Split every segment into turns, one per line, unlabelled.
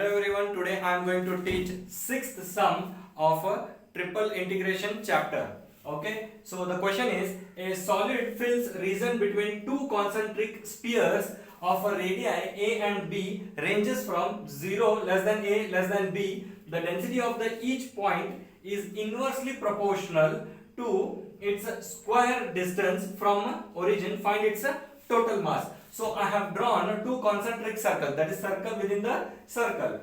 Hello everyone, today I am going to teach sixth sum of a triple integration chapter. Okay, so the question is, a solid fills region between two concentric spheres of a radii A and B ranges from 0 less than A less than B. The density of the each point is inversely proportional to its square distance from origin. Find its total mass. So I have drawn two concentric circles, that is circle within the circle.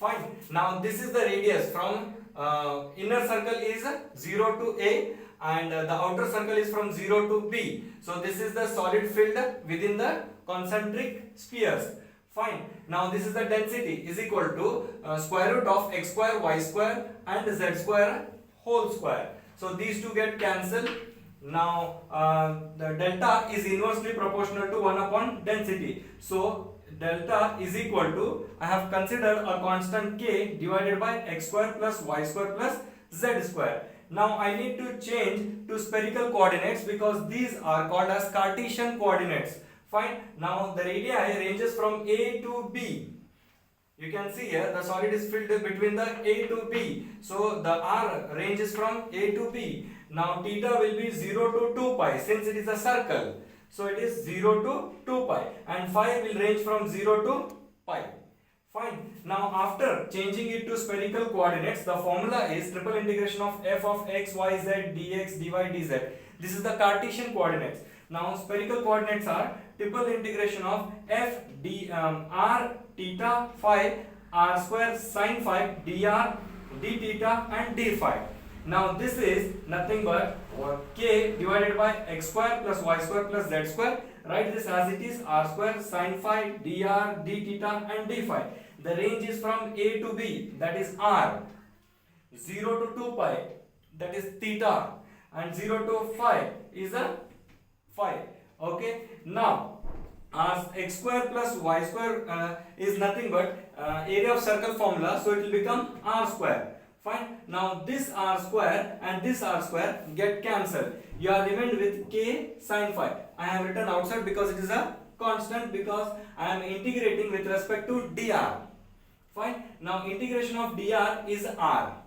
Fine. Now this is the radius from inner circle is 0 to A and the outer circle is from 0 to B. So this is the solid filled within the concentric spheres. Fine. Now this is the density is equal to square root of x square y square and z square whole square. So these two get cancelled. Now the delta is inversely proportional to 1 upon density. So delta is equal to, I have considered a constant k divided by x square plus y square plus z square. Now I need to change to spherical coordinates because these are called as Cartesian coordinates. Fine. Now the radii ranges from A to B. You can see here the solid is filled between the A to B. So the R ranges from A to B. Now theta will be 0 to 2 pi since it is a circle. So it is 0 to 2 pi and phi will range from 0 to pi. Fine. Now after changing it to spherical coordinates, the formula is triple integration of f of x, y, z, dx, dy, dz. This is the Cartesian coordinates. Now spherical coordinates are triple integration of f d r theta phi r square sin phi dr d theta and d phi. Now this is nothing but k divided by x square plus y square plus z square. Write this as it is, r square sin phi dr d theta and d phi. The range is from A to B, that is r, 0 to 2 pi, that is theta, and 0 to phi is a phi. Okay. Now as x square plus y square is nothing but area of circle formula, so it will become r square. Fine. Now this r square and this r square get cancelled. You are remained with k sin phi. I have written outside because it is a constant, because I am integrating with respect to dr. Fine. Now integration of dr is r.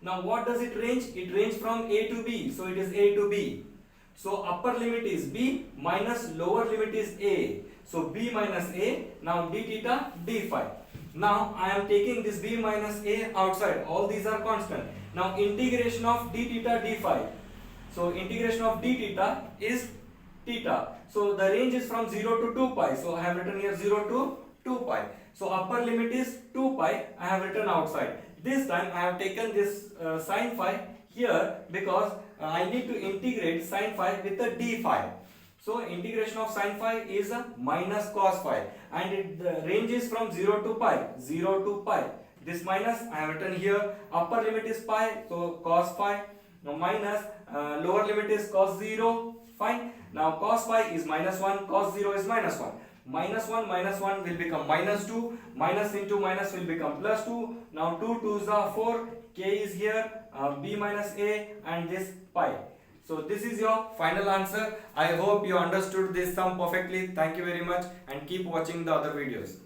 Now what does it range? It ranges from A to B. So it is A to B. So upper limit is B minus lower limit is A. So B minus A. Now d theta d phi. Now I am taking this B minus A outside. All these are constant. Now integration of d theta d phi. So integration of d theta is theta. So the range is from 0 to 2 pi. So I have written here 0 to 2 pi. So upper limit is 2 pi. I have written outside. This time I have taken this sin phi here because I need to integrate sin phi with the d phi. So integration of sin phi is minus cos phi and the range is from 0 to pi, 0 to pi. This minus I have written here, upper limit is pi, so cos phi. Now minus lower limit is cos 0. Fine. Now cos phi is minus 1, cos 0 is minus 1. Minus 1 will become minus 2, minus into minus will become plus 2. Now 2 2s are 4, k is here, b minus a and this pi. So this is your final answer. I hope you understood this sum perfectly. Thank you very much and keep watching the other videos.